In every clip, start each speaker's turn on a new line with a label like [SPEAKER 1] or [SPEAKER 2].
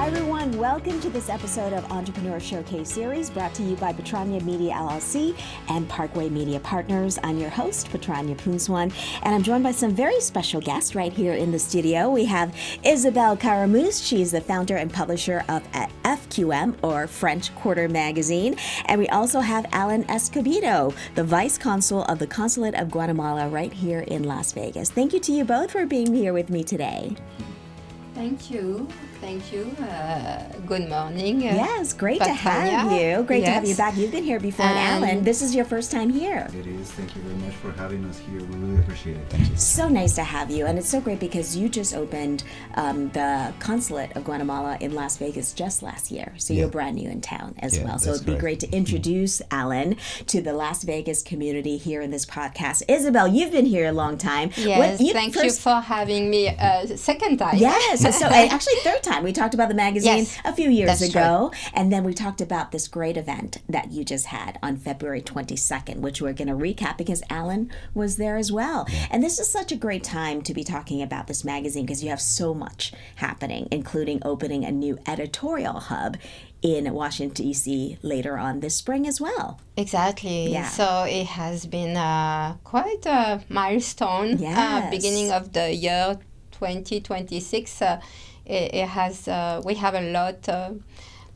[SPEAKER 1] everyone. Welcome to this episode of Entrepreneur Showcase Series brought to you by Patranya Media LLC and Parkway Media Partners. I'm your host, Patranya Bhoolsuwan, and I'm joined by some very special guests right here in the studio. We have Isabelle Karamooz. She's the founder and publisher of FQM, or French Quarter Magazine. And we also have Alan Escobedo, the Vice Consul of the Consulate of Guatemala right here in Las Vegas. Thank you to you both for being here with me today.
[SPEAKER 2] Thank you. Good morning.
[SPEAKER 1] Yes, great
[SPEAKER 2] Patranya.
[SPEAKER 1] to have you. Great to have you
[SPEAKER 2] Yes.
[SPEAKER 1] back. You've been here before, and Alan, this is your first time here.
[SPEAKER 3] It is. Thank you very much for having us here. We really appreciate it. Thank you.
[SPEAKER 1] So nice to have you, and it's so great because you just opened the Consulate of Guatemala in Las Vegas just last year. So you're brand new in town as well. So it'd be great to introduce Alan to the Las Vegas community here in this podcast. Isabelle, you've been here a long time.
[SPEAKER 2] Yes, thank you for having me a second time.
[SPEAKER 1] Yes, so actually third time. We talked about the magazine a few years ago, and then we talked about this great event that you just had on February 22nd, which we're going to recap because Alan was there as well. And this is such a great time to be talking about this magazine because you have so much happening, including opening a new editorial hub in Washington, D.C. later on this spring as well.
[SPEAKER 2] Exactly.
[SPEAKER 1] Yeah.
[SPEAKER 2] So it has been quite a milestone. Beginning of the year 2026. We have a lot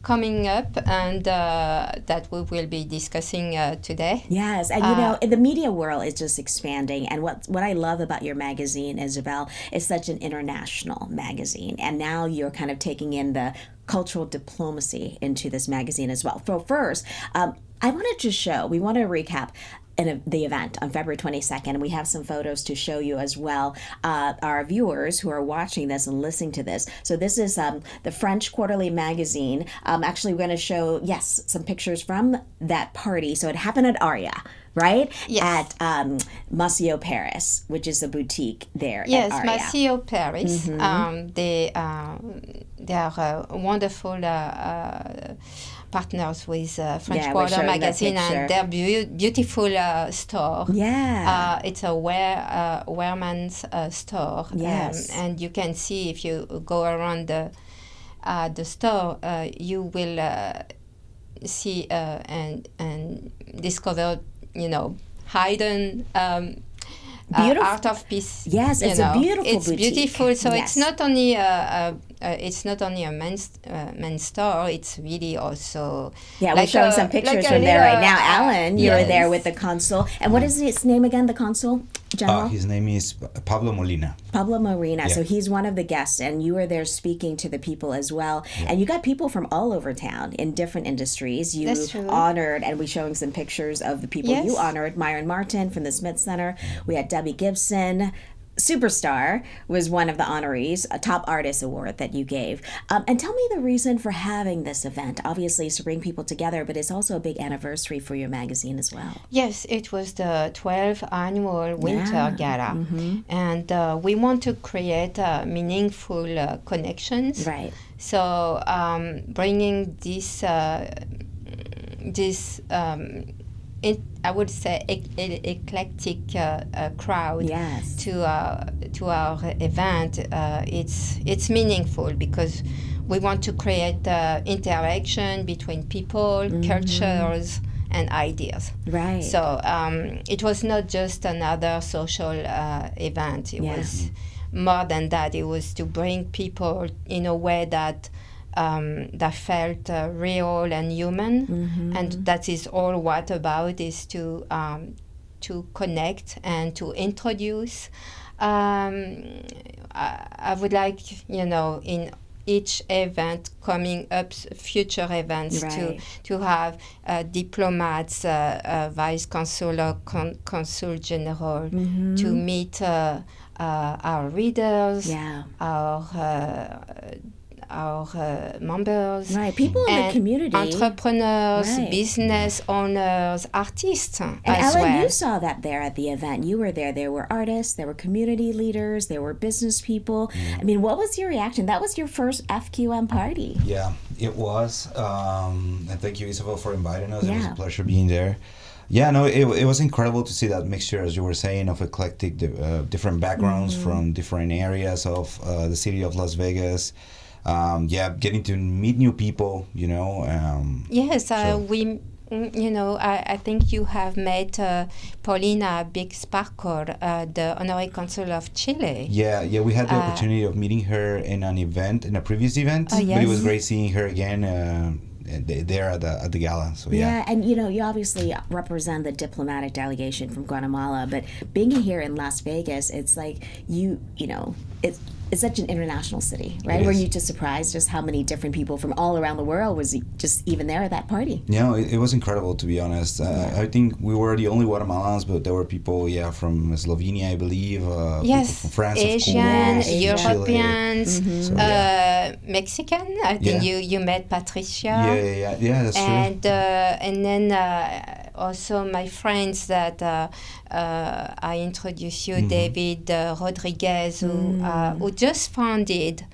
[SPEAKER 2] coming up, and that we will be discussing today.
[SPEAKER 1] Yes, and you know, the media world is just expanding, and what I love about your magazine, Isabelle, is such an international magazine, and now you're kind of taking in the cultural diplomacy into this magazine as well. So first, I wanted to we want to recap the event on February 22nd, and we have some photos to show you as well, our viewers who are watching this and listening to this. So this is the French Quarterly Magazine. Actually, we're going to show, some pictures from that party. So it happened at Aria, right?
[SPEAKER 2] Yes.
[SPEAKER 1] At Monsieur Paris, which is a boutique there
[SPEAKER 2] Yes,
[SPEAKER 1] at Aria.
[SPEAKER 2] Monsieur Paris. They are wonderful partners with French Quarter Magazine and their beautiful store.
[SPEAKER 1] Yeah.
[SPEAKER 2] It's a wearman's store.
[SPEAKER 1] Yes.
[SPEAKER 2] And you can see if you go around the store, you will see and discover, hidden art of peace.
[SPEAKER 1] Yes, it's a beautiful
[SPEAKER 2] It's
[SPEAKER 1] boutique.
[SPEAKER 2] beautiful. So
[SPEAKER 1] Yes.
[SPEAKER 2] it's not only a men's store. It's really also
[SPEAKER 1] we're showing some pictures from there right now. Alan, you were there with the consul, and what is his name again? The consul general.
[SPEAKER 3] His name is Pablo Molina.
[SPEAKER 1] Pablo Molina.
[SPEAKER 3] Yeah.
[SPEAKER 1] So he's one of the guests, and you were there speaking to the people as well. Yeah. And you got people from all over town in different industries. You honored, and we're showing some pictures of the people you honored. Myron Martin from the Smith Center. We had Debbie Gibson. Superstar was one of the honorees, a top artist award that you gave. And tell me the reason for having this event. Obviously, it's to bring people together, but it's also a big anniversary for your magazine as well.
[SPEAKER 2] Yes, it was the 12th annual Winter Gala. And we want to create meaningful connections.
[SPEAKER 1] Right.
[SPEAKER 2] So bringing this I would say eclectic crowd to our event. It's meaningful because we want to create interaction between people, cultures, and ideas. Right. So it was not just another social event. It was more than that. It was to bring people in a way that felt real and human, and that is all what about is to connect and to introduce. I would like, in each event coming up, future events, to have diplomats, Vice Consul or Consul General to meet our readers, our members,
[SPEAKER 1] people in the community,
[SPEAKER 2] entrepreneurs, business owners, artists
[SPEAKER 1] and
[SPEAKER 2] as
[SPEAKER 1] Alan,
[SPEAKER 2] well.
[SPEAKER 1] you saw that there at the event. You were there. There were artists, there were community leaders, there were business people. I mean, what was your reaction? That was your first FQM party.
[SPEAKER 3] Yeah, it was. And thank you, Isabelle, for inviting us. It was a pleasure being there. Yeah, no, it was incredible to see that mixture, as you were saying, of eclectic, different backgrounds from different areas of the city of Las Vegas. getting to meet new people,
[SPEAKER 2] Yes, I think you have met Paulina Big Sparkle, the Honorary Consul of Chile.
[SPEAKER 3] Yeah, we had the opportunity of meeting her in a previous event.
[SPEAKER 2] Oh, yes.
[SPEAKER 3] But it was great seeing her again there at the gala. So
[SPEAKER 1] yeah, and you obviously represent the diplomatic delegation from Guatemala, but being here in Las Vegas, it's like it's such an international city, right? Were you just surprised just how many different people from all around the world was just even there at that party?
[SPEAKER 3] Yeah, it was incredible, to be honest. I think we were the only Guatemalans, but there were people, from Slovenia, I believe.
[SPEAKER 2] Yes,
[SPEAKER 3] from France,
[SPEAKER 2] Asians,
[SPEAKER 3] of course,
[SPEAKER 2] Europeans,
[SPEAKER 3] Chile. So,
[SPEAKER 2] Mexican. I think you met Patricia.
[SPEAKER 3] Yeah, that's true.
[SPEAKER 2] And then also my friends that I introduced you, David Rodriguez, who just founded.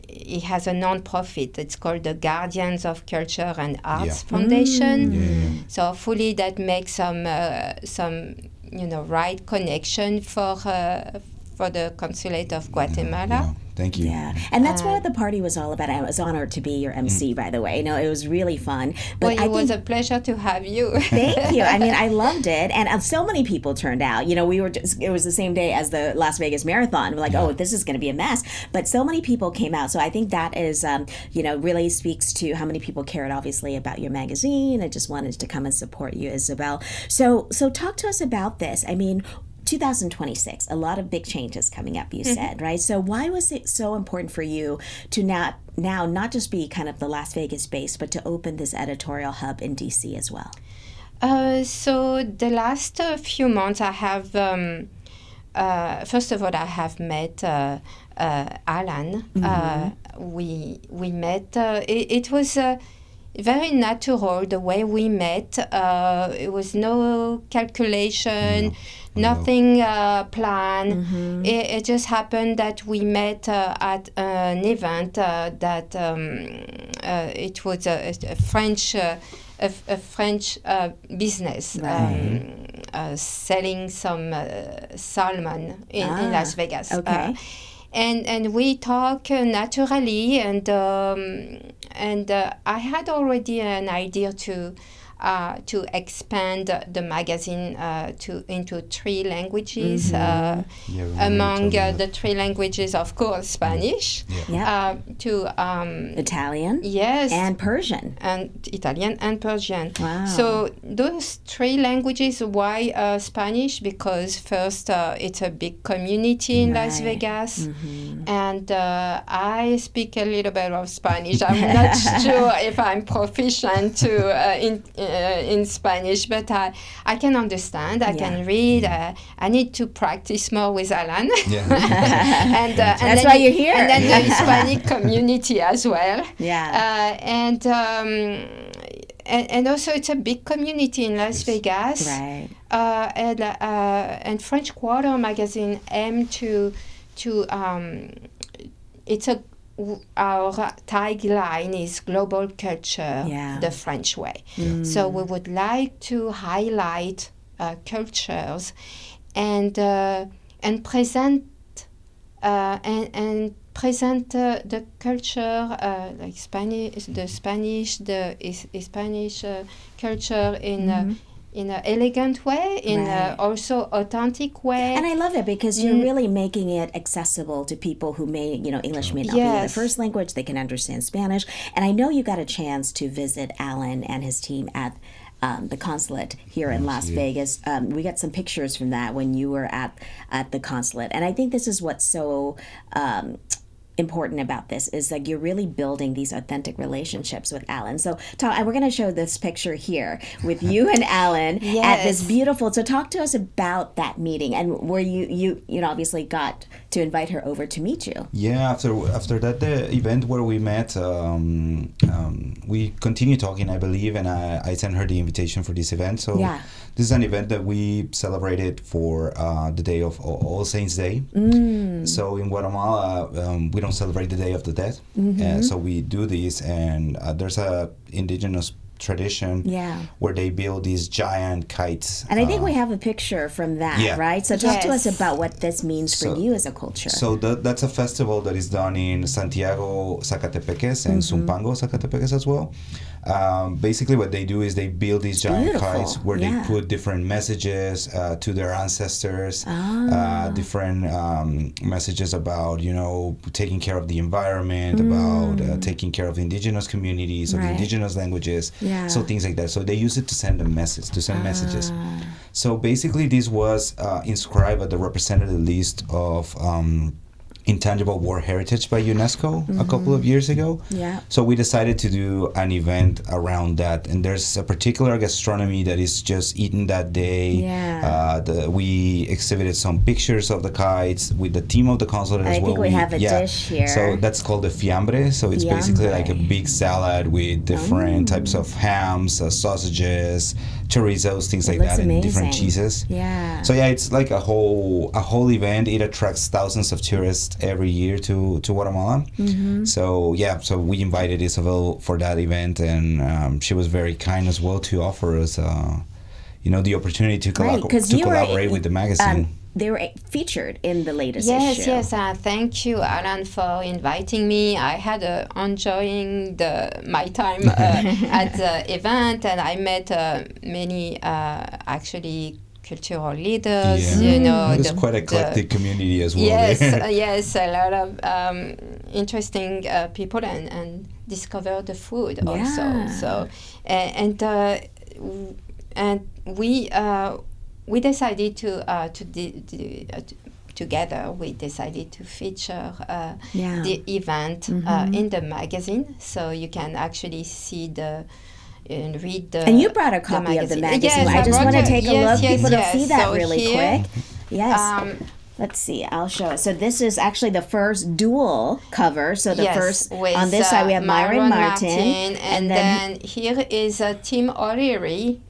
[SPEAKER 2] He has a non-profit. It's called the Guardians of Culture and Arts Foundation. So hopefully that makes some right connection for the Consulate of Guatemala.
[SPEAKER 3] Yeah. Thank you.
[SPEAKER 1] Yeah, and that's what the party was all about. I was honored to be your MC, by the way. It was really fun.
[SPEAKER 2] But it was a pleasure to have you.
[SPEAKER 1] Thank you. I mean, I loved it, and so many people turned out. It was the same day as the Las Vegas Marathon. We're like, oh, this is going to be a mess, but so many people came out. So I think that is, really speaks to how many people cared, obviously, about your magazine and just wanted to come and support you, Isabelle. So talk to us about this. I mean, 2026, a lot of big changes coming up, you said, right? So why was it so important for you to now not just be kind of the Las Vegas base, but to open this editorial hub in DC as well?
[SPEAKER 2] So the last few months I have, first of all, I have met Alan. We met, it was very natural the way we met. It was no calculation, nothing planned. It just happened that we met at an event that it was a French business selling some salmon in Las Vegas.
[SPEAKER 1] Okay.
[SPEAKER 2] And we talk naturally, and I had already an idea to expand the magazine into 3 languages. Among the 3 languages, of course, Spanish. To
[SPEAKER 1] Italian.
[SPEAKER 2] Yes.
[SPEAKER 1] And Persian.
[SPEAKER 2] And Italian and Persian.
[SPEAKER 1] Wow.
[SPEAKER 2] So those 3 languages. Why Spanish? Because first, it's a big community in Las Vegas, and I speak a little bit of Spanish. I'm not sure if I'm proficient in Spanish, but I can understand. I can read. I need to practice more with Alan. And
[SPEAKER 1] that's why you're here.
[SPEAKER 2] And then the Hispanic community as well. And also it's a big community in Las Vegas.
[SPEAKER 1] Right.
[SPEAKER 2] And French Quarter magazine aim to our tagline is global culture, the French way. So we would like to highlight cultures and present the culture like Spanish, the Spanish culture in an elegant way, in an also authentic way.
[SPEAKER 1] And I love it because you're really making it accessible to people who may, English may not be their first language. They can understand Spanish. And I know you got a chance to visit Alan and his team at the consulate here in Las Vegas. We got some pictures from that when you were at the consulate. And I think this is what's so important about this is that you're really building these authentic relationships with Alan. So we're going to show this picture here with you and Alan at this beautiful. So talk to us about that meeting and where you obviously got to invite her over to meet you.
[SPEAKER 3] Yeah, after that the event where we met, we continued talking, I believe, and I sent her the invitation for this event. So this is an event that we celebrated for the day of All Saints Day. So in Guatemala, we don't celebrate the Day of the Dead. So we do this, and there's a indigenous tradition, where they build these giant kites.
[SPEAKER 1] And I think we have a picture from that, right? So talk to us about what this means for you as a culture.
[SPEAKER 3] So that's a festival that is done in Santiago, Zacatepeques, and Zumpango, Zacatepeques as well. Basically what they do is they build these giant kites where they put different messages to their ancestors, different messages about, you know, taking care of the environment, about taking care of the indigenous communities, of the indigenous languages, so things like that. So they use it to send messages. So basically this was inscribed at the representative list of Intangible World Heritage by UNESCO a couple of years ago. So we decided to do an event around that, and there's a particular gastronomy that is just eaten that day. We exhibited some pictures of the kites with the team of the consulate as well.
[SPEAKER 1] I think we have a dish here.
[SPEAKER 3] So that's called the fiambre. So it's basically like a big salad with different types of hams, sausages, chorizos, things like that, and different cheeses. So it's like a whole event. It attracts thousands of tourists every year to Guatemala. So we invited Isabelle for that event, and she was very kind as well to offer us the opportunity to collaborate with the magazine.
[SPEAKER 1] They were featured in the latest issue.
[SPEAKER 2] Yes. Thank you, Alan, for inviting me. I had enjoying my time at the event, and I met many actually cultural leaders. You know,
[SPEAKER 3] it's quite an eclectic community as well.
[SPEAKER 2] Yes, a lot of interesting people, and discover the food also. So and we decided together we decided to feature the event in the magazine, so you can actually see and read the.
[SPEAKER 1] And you brought a copy of the magazine. Yes, I just want to take a look. People don't see that really quick. Yes. Let's see. I'll show it. So this is actually the first dual cover. So the first on this side we have Myron Martin,
[SPEAKER 2] and then here is Tim O'Leary,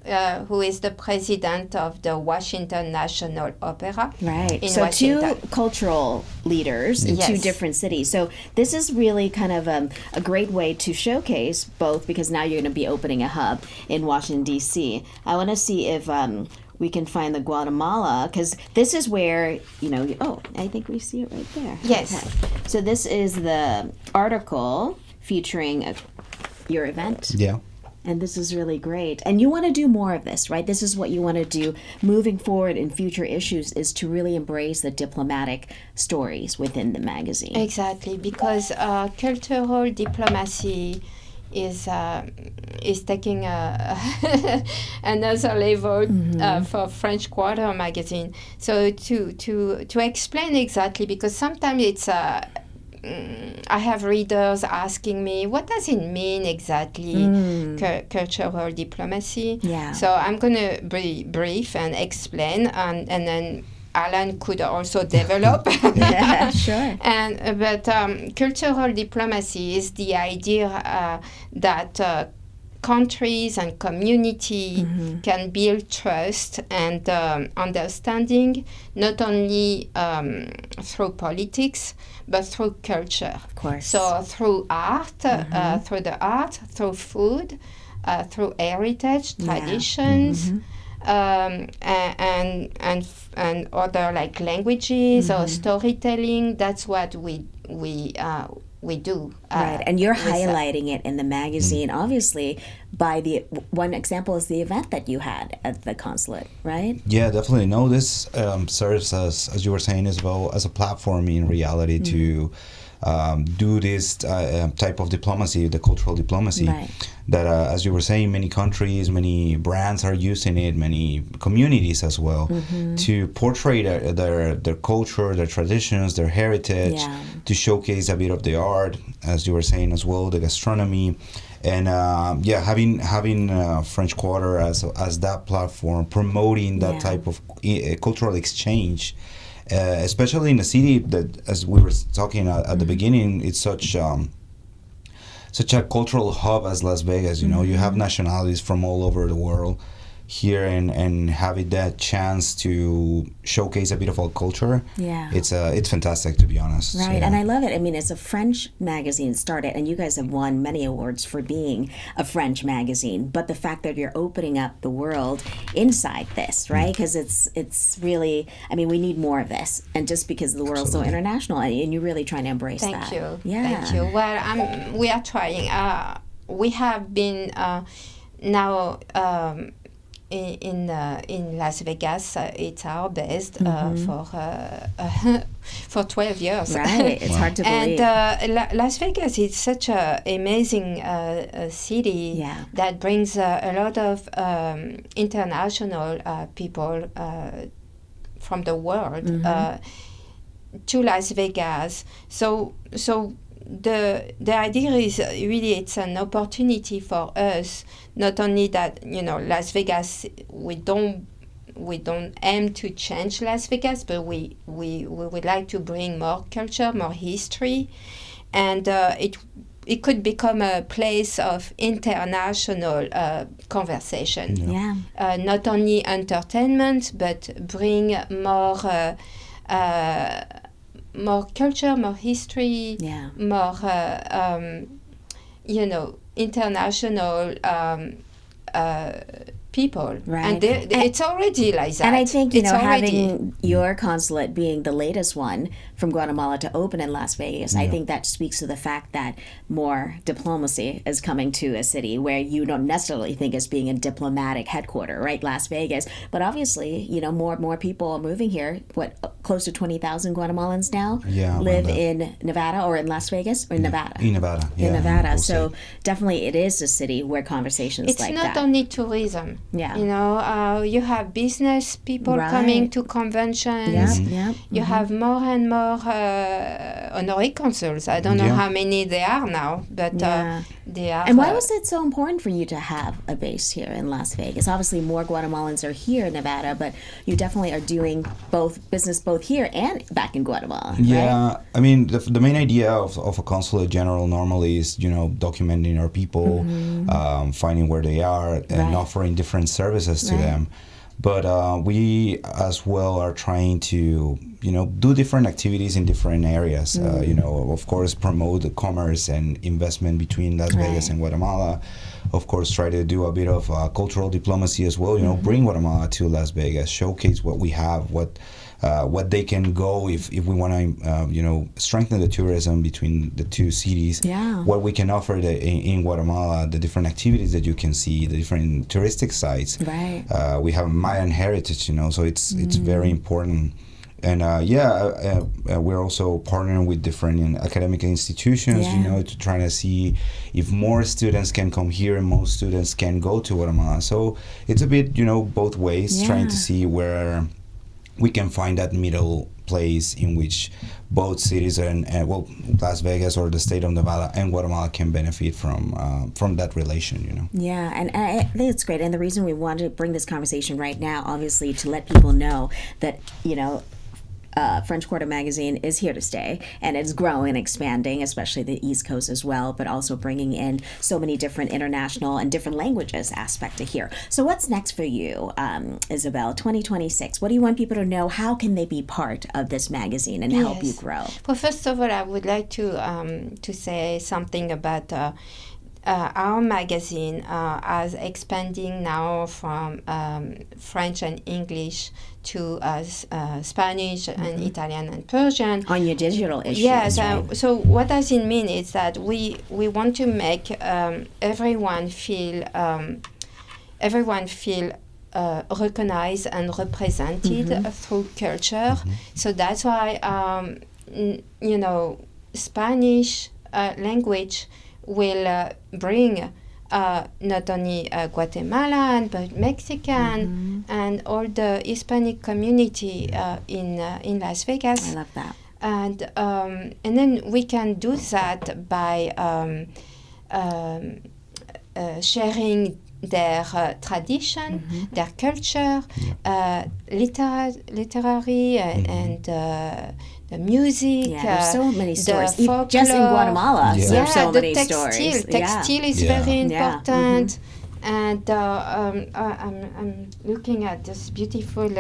[SPEAKER 2] who is the president of the Washington National Opera.
[SPEAKER 1] Right.
[SPEAKER 2] In
[SPEAKER 1] so
[SPEAKER 2] Washington.
[SPEAKER 1] Two cultural leaders in two different cities. So this is really kind of a great way to showcase both, because now you're going to be opening a hub in Washington D.C. I want to see if we can find the Guatemala, because this is where, I think we see it right there.
[SPEAKER 2] Yes.
[SPEAKER 1] Okay. So this is the article featuring your event.
[SPEAKER 3] Yeah.
[SPEAKER 1] And this is really great. And you want to do more of this, right? This is what you want to do moving forward in future issues, is to really embrace the diplomatic stories within the magazine.
[SPEAKER 2] Exactly, because cultural diplomacy is taking another level for French Quarter magazine. So to explain exactly, because sometimes it's I have readers asking me, what does it mean exactly, cultural diplomacy?
[SPEAKER 1] Yeah.
[SPEAKER 2] So I'm going to be brief and explain, and then Alan could also develop.
[SPEAKER 1] Yeah, sure.
[SPEAKER 2] But cultural diplomacy is the idea that countries and community can build trust and understanding, not only through politics, but through culture.
[SPEAKER 1] Of course.
[SPEAKER 2] So through art, through food, through heritage, traditions. And other like languages or storytelling. That's what we do.
[SPEAKER 1] Right, and you're highlighting it in the magazine, obviously, by the one example is the event that you had at the consulate, right?
[SPEAKER 3] Yeah, definitely. No, this serves as you were saying, Isabelle, as a platform in reality to do this type of diplomacy, the cultural diplomacy, that as you were saying, many countries, many brands are using it, many communities as well, to portray their culture, their traditions, their heritage, to showcase a bit of the art, as you were saying as well, the gastronomy. And having French Quarter as that platform, promoting that type of cultural exchange, especially in a city that, as we were talking at the beginning, it's such a cultural hub as Las Vegas. You know, you have nationalities from all over the world here and having that chance to showcase a bit of our culture.
[SPEAKER 1] Yeah,
[SPEAKER 3] it's fantastic, to be honest.
[SPEAKER 1] Right, and I love it. I mean, it's a French magazine started, and you guys have won many awards for being a French magazine. But the fact that you're opening up the world inside this, right? Because it's really, I mean, we need more of this, and just because the world's so international, and you're really trying to embrace that.
[SPEAKER 2] Thank you.
[SPEAKER 1] Yeah.
[SPEAKER 2] Thank you. Well, we are trying. We have been now in Las Vegas. It's our base for 12 years.
[SPEAKER 1] Right, it's hard to believe.
[SPEAKER 2] And Las Vegas is such an amazing city that brings a lot of international people from the world to Las Vegas. So the idea is really it's an opportunity for us. Not only that, Las Vegas, we don't aim to change Las Vegas, but we would like to bring more culture, more history, and it could become a place of international conversation.
[SPEAKER 1] Yeah.
[SPEAKER 2] Not only entertainment, but bring more culture, more history, more international people.
[SPEAKER 1] Right.
[SPEAKER 2] And it's already like that.
[SPEAKER 1] And I think, having your consulate being the latest one from Guatemala to open in Las Vegas, I think that speaks to the fact that more diplomacy is coming to a city where you don't necessarily think as being a diplomatic headquarter, right? Las Vegas. But obviously, more people are moving here. Close to 20,000 Guatemalans now live in Nevada or in Las Vegas or in Nevada?
[SPEAKER 3] In Nevada,
[SPEAKER 1] In Nevada. So definitely it is a city where conversations
[SPEAKER 2] it's
[SPEAKER 1] like that.
[SPEAKER 2] It's not only tourism.
[SPEAKER 1] Yeah.
[SPEAKER 2] You have business people coming to conventions. You have more and more honorary consuls. I don't know how many there are now, but they are.
[SPEAKER 1] And why was it so important for you to have a base here in Las Vegas? Obviously, more Guatemalans are here in Nevada, but you definitely are doing business both here and back in Guatemala.
[SPEAKER 3] Yeah,
[SPEAKER 1] right?
[SPEAKER 3] I mean, the main idea of a consulate general normally is, documenting our people, finding where they are, and offering different services to them. But we as well are trying to, do different activities in different areas. Of course, promote the commerce and investment between Las Vegas and Guatemala. Of course, try to do a bit of cultural diplomacy as well. Bring Guatemala to Las Vegas, showcase what we have, what they can go if we want to, strengthen the tourism between the two cities.
[SPEAKER 1] Yeah. What
[SPEAKER 3] we can offer in Guatemala, the different activities that you can see, the different touristic sites.
[SPEAKER 1] Right.
[SPEAKER 3] We have Mayan heritage, so it's very important. And we're also partnering with different academic institutions, to try to see if more students can come here and most students can go to Guatemala. So it's a bit, both ways, trying to see where we can find that middle place in which both cities and Las Vegas or the state of Nevada and Guatemala can benefit from that relation,
[SPEAKER 1] Yeah, and I think it's great. And the reason we wanted to bring this conversation right now, obviously, to let people know that, French Quarter Magazine is here to stay, and it's growing, expanding, especially the East Coast as well, but also bringing in so many different international and different languages aspect to here. So what's next for you, Isabelle, 2026? What do you want people to know? How can they be part of this magazine and help you grow?
[SPEAKER 2] Well, first of all, I would like to say something about our magazine as expanding now from French and English to Spanish and Italian and Persian.
[SPEAKER 1] On your digital issues,
[SPEAKER 2] yes.
[SPEAKER 1] right?
[SPEAKER 2] So what does it mean is that we want to make everyone feel recognized and represented through culture. So that's why Spanish language will bring not only Guatemalan but Mexican and all the Hispanic community in Las Vegas.
[SPEAKER 1] I love that.
[SPEAKER 2] And then we can do that by sharing their tradition, their culture, literary and the music.
[SPEAKER 1] Yeah, there's so many stories.
[SPEAKER 2] Folklore,
[SPEAKER 1] just in Guatemala, there's so many stories.
[SPEAKER 2] Textile is very important. And I'm looking at this beautiful.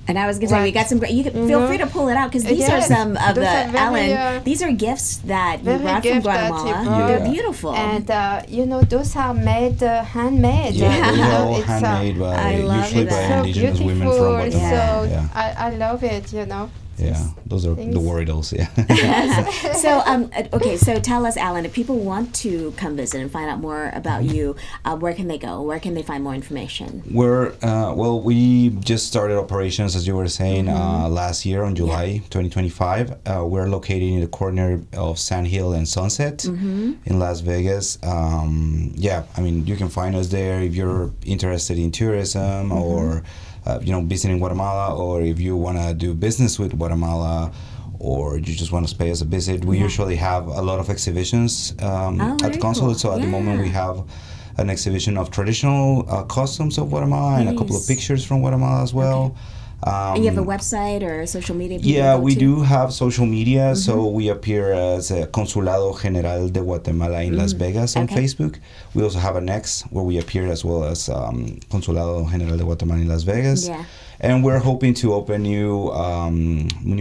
[SPEAKER 1] And I was going to say, we got some great. You can feel free to pull it out because these are some of the Alan. These are gifts that you brought from Guatemala. They're beautiful.
[SPEAKER 2] And those are made handmade.
[SPEAKER 3] Yeah, those are all handmade usually by indigenous women from Guatemala.
[SPEAKER 2] So I love it.
[SPEAKER 3] Yeah, those are the Warriors, yeah.
[SPEAKER 1] So, so tell us, Alan, if people want to come visit and find out more about you, where can they go? Where can they find more information?
[SPEAKER 3] We just started operations, as you were saying, last year on July 2025. We're located in the corner of Sand Hill and Sunset in Las Vegas. You can find us there if you're interested in tourism or visiting Guatemala, or if you want to do business with Guatemala, or you just want to pay us a visit. We usually have a lot of exhibitions at the Consulate. So at the moment we have an exhibition of traditional customs of Guatemala and a couple of pictures from Guatemala as well.
[SPEAKER 1] And you have a website or social media?
[SPEAKER 3] Yeah, we do have social media. So we appear as Consulado General de Guatemala in Las Vegas on Facebook. We also have an X where we appear as well as Consulado General de Guatemala in Las Vegas. Yeah. And we're hoping to open new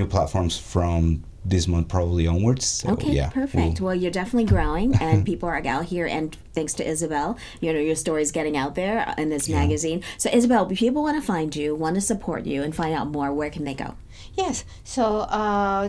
[SPEAKER 3] platforms from this month probably onwards. So,
[SPEAKER 1] perfect. Well, you're definitely growing, and people are out here, and thanks to Isabelle, your story's getting out there in this magazine. So, Isabelle, if people want to find you, want to support you, and find out more, where can they go?
[SPEAKER 2] Yes, so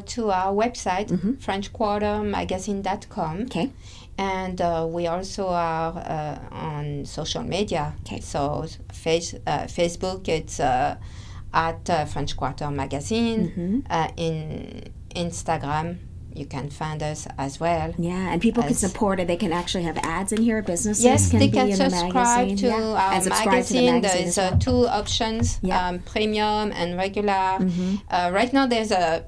[SPEAKER 2] to our website, FrenchQuarterMagazine.com. Okay. And we also are on social media. Okay. So Facebook, it's at French Quarter Magazine. In Instagram, you can find us as well.
[SPEAKER 1] Yeah, and people can support it. They can actually have ads in here. Businesses
[SPEAKER 2] they
[SPEAKER 1] can
[SPEAKER 2] subscribe to our magazine. There is two options: premium and regular. Right now, there is a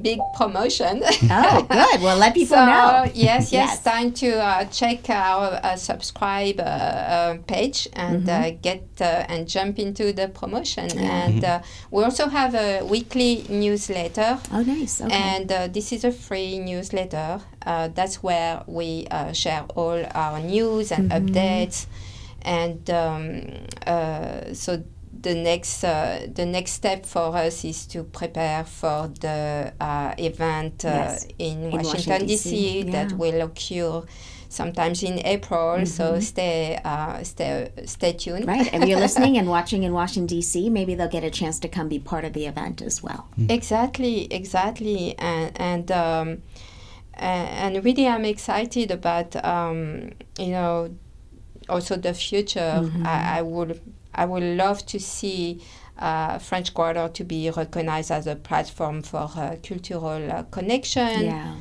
[SPEAKER 2] big promotion.
[SPEAKER 1] Oh, good. Well, let people know.
[SPEAKER 2] Yes. Time to check our subscribe page and get and jump into the promotion. And we also have a weekly newsletter.
[SPEAKER 1] Oh, nice. Okay.
[SPEAKER 2] And this is a free newsletter. That's where we share all our news and updates. And so the next step for us is to prepare for the event in Washington D.C. that will occur sometimes in April. So stay tuned.
[SPEAKER 1] Right. If you're listening and watching in Washington D.C., maybe they'll get a chance to come be part of the event as well.
[SPEAKER 2] Exactly. And really, I'm excited about also the future. I would love to see French Quarter to be recognized as a platform for cultural connection. Yeah.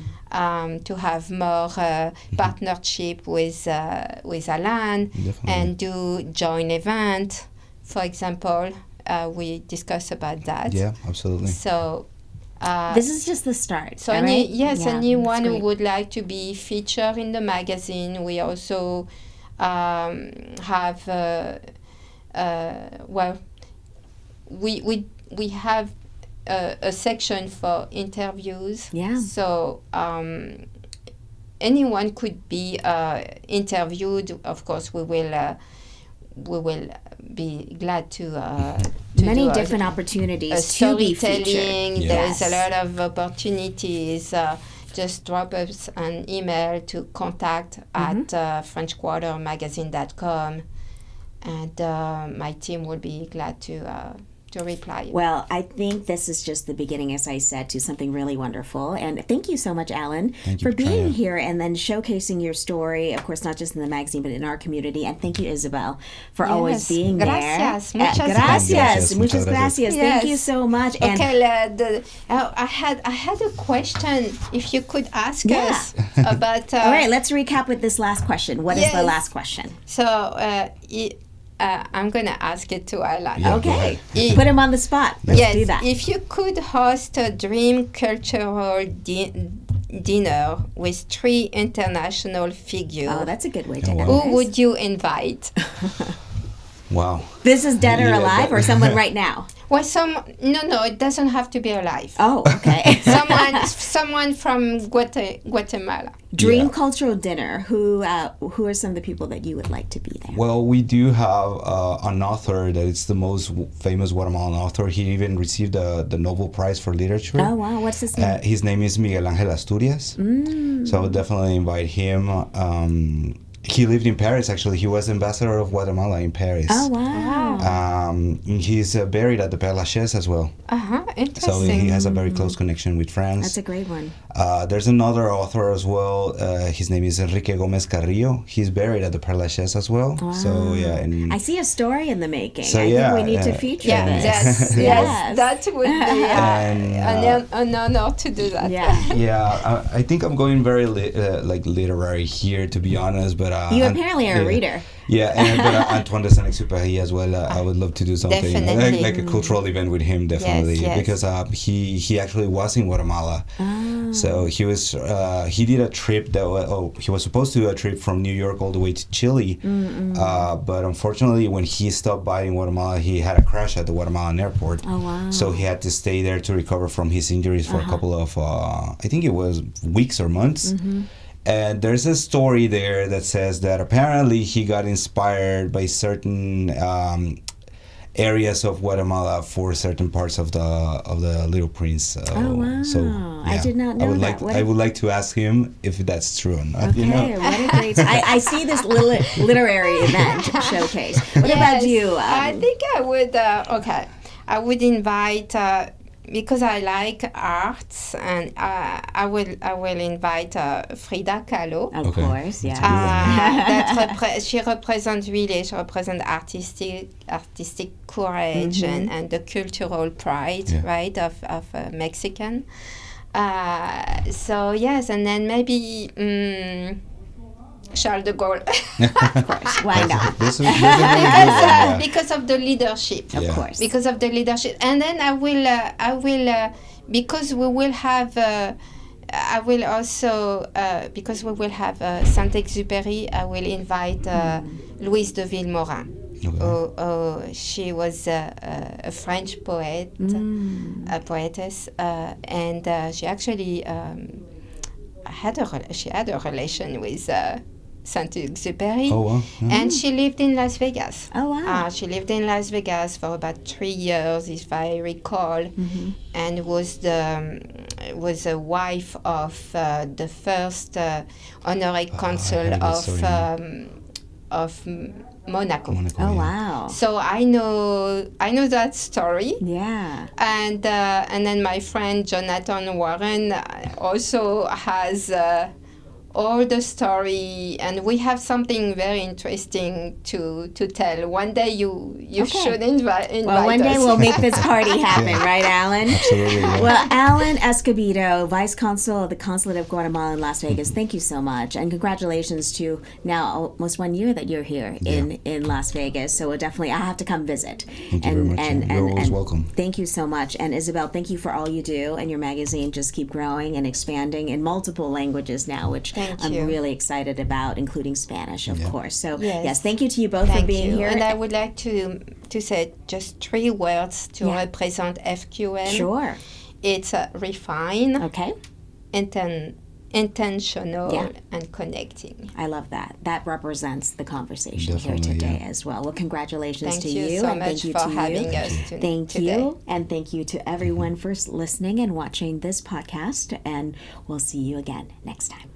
[SPEAKER 2] To have more partnership with Alan. Definitely. And do joint event, for example. We discussed about that.
[SPEAKER 3] Yeah, absolutely.
[SPEAKER 2] So
[SPEAKER 1] this is just the start.
[SPEAKER 2] So anyone who would like to be featured in the magazine, we also have we have a section for interviews. Yeah. So anyone could be interviewed. Of course, we will be glad to
[SPEAKER 1] many different opportunities to be featured.
[SPEAKER 2] There's a lot of opportunities. Just drop us an email to contact at FrenchQuarterMagazine.com, and my team will be glad to reply.
[SPEAKER 1] Well, I think this is just the beginning, as I said, to something really wonderful. And thank you so much, Alan, for being here and then showcasing your story, of course, not just in the magazine, but in our community. And thank you, Isabelle, for always being there.
[SPEAKER 2] Muchas gracias.
[SPEAKER 1] Muchas gracias. Yes. Thank you so much.
[SPEAKER 2] Okay, I had a question, if you could ask us about...
[SPEAKER 1] All right, let's recap with this last question. What is the last question?
[SPEAKER 2] So, I'm going to ask it to Alan.
[SPEAKER 1] Yeah, okay. Put him on the spot. Let's do that.
[SPEAKER 2] If you could host a dream cultural dinner with 3 international figures.
[SPEAKER 1] Oh, that's a good way to end
[SPEAKER 2] Who would you invite?
[SPEAKER 3] Wow.
[SPEAKER 1] This is dead or alive, or someone right now?
[SPEAKER 2] Well, no, it doesn't have to be alive.
[SPEAKER 1] Oh, okay.
[SPEAKER 2] someone from Guatemala.
[SPEAKER 1] Dream cultural dinner. Who are some of the people that you would like to be there?
[SPEAKER 3] Well, we do have an author that is the most famous Guatemalan author. He even received the Nobel Prize for Literature.
[SPEAKER 1] Oh, wow. What's his name?
[SPEAKER 3] His name is Miguel Ángel Asturias. So I would definitely invite him. He lived in Paris, actually. He was ambassador of Guatemala in Paris.
[SPEAKER 1] Oh, wow.
[SPEAKER 3] He's buried at the Père Lachaise as well.
[SPEAKER 2] Interesting.
[SPEAKER 3] So he has a very close connection with France.
[SPEAKER 1] That's a great one.
[SPEAKER 3] There's another author as well. His name is Enrique Gómez Carrillo. He's buried at the Père Lachaise as well.
[SPEAKER 1] Wow.
[SPEAKER 3] So, yeah. And
[SPEAKER 1] I see a story in the making.
[SPEAKER 3] So,
[SPEAKER 1] I think we need to feature this.
[SPEAKER 2] Yes, that would be an honor to do that.
[SPEAKER 3] Yeah, I think I'm going very literary here, to be honest. But
[SPEAKER 1] you apparently are a reader.
[SPEAKER 3] Yeah, but Antoine de Saint-Exupéry as well. I would love to do something like a cultural event with him, definitely, because he actually was in Guatemala. So he did a trip he was supposed to do a trip from New York all the way to Chile, but unfortunately when he stopped by in Guatemala, he had a crash at the Guatemalan airport.
[SPEAKER 1] Oh, wow.
[SPEAKER 3] So he had to stay there to recover from his injuries for a couple of I think it was weeks or months. And there's a story there that says that apparently he got inspired by certain areas of Guatemala for certain parts of the Little Prince.
[SPEAKER 1] Oh, wow.
[SPEAKER 3] So, yeah,
[SPEAKER 1] I did not know that.
[SPEAKER 3] I would like to ask him if that's true or not.
[SPEAKER 1] Okay, what a great... I see this literary event showcase. What about you?
[SPEAKER 2] I think I would... I would invite... because I like arts, and I will invite Frida Kahlo.
[SPEAKER 1] Of course, yeah.
[SPEAKER 2] She represents artistic courage and the cultural pride, right, of Mexican. So yes, and then maybe Charles de Gaulle.
[SPEAKER 1] Of course, why not?
[SPEAKER 2] Because of the leadership.
[SPEAKER 1] Of course.
[SPEAKER 2] Because of the leadership, and then I will because we will have. I will also because we will have Saint-Exupéry. I will invite Louise de Villemorin. Okay. She was a French poet, a poetess, and she actually had a relation with Saint-Exupéry.
[SPEAKER 3] Oh, wow.
[SPEAKER 2] And she lived in Las Vegas.
[SPEAKER 1] Oh, wow.
[SPEAKER 2] She lived in Las Vegas for about 3 years, if I recall, and was a wife of the first honorary consul of Monaco.
[SPEAKER 1] Oh, wow.
[SPEAKER 2] So I know that story.
[SPEAKER 1] Yeah.
[SPEAKER 2] And then my friend Jonathan Warren also has all the story, and we have something very interesting to tell. One day you should invite
[SPEAKER 1] well, one day
[SPEAKER 2] us.
[SPEAKER 1] we'll make this party happen, right, Alan?
[SPEAKER 3] Absolutely. Yeah.
[SPEAKER 1] Well, Alan Escobedo, Vice Consul of the Consulate of Guatemala in Las Vegas, thank you so much, and congratulations to now almost 1 year that you're here in Las Vegas. So I have to come visit.
[SPEAKER 3] Thank you very much. You're always welcome.
[SPEAKER 1] Thank you so much, and Isabelle, thank you for all you do, and your magazine just keep growing and expanding in multiple languages now, which I'm really excited about, including Spanish, of course. So yes, thank you to you both for being here.
[SPEAKER 2] And I would like to say just 3 words to represent FQM.
[SPEAKER 1] Sure.
[SPEAKER 2] It's refine,
[SPEAKER 1] okay,
[SPEAKER 2] intentional, and connecting.
[SPEAKER 1] I love that. That represents the conversation here today as well. Well, congratulations to you.
[SPEAKER 2] Thank you so much for having us today.
[SPEAKER 1] Thank you. And thank you to everyone for listening and watching this podcast. And we'll see you again next time.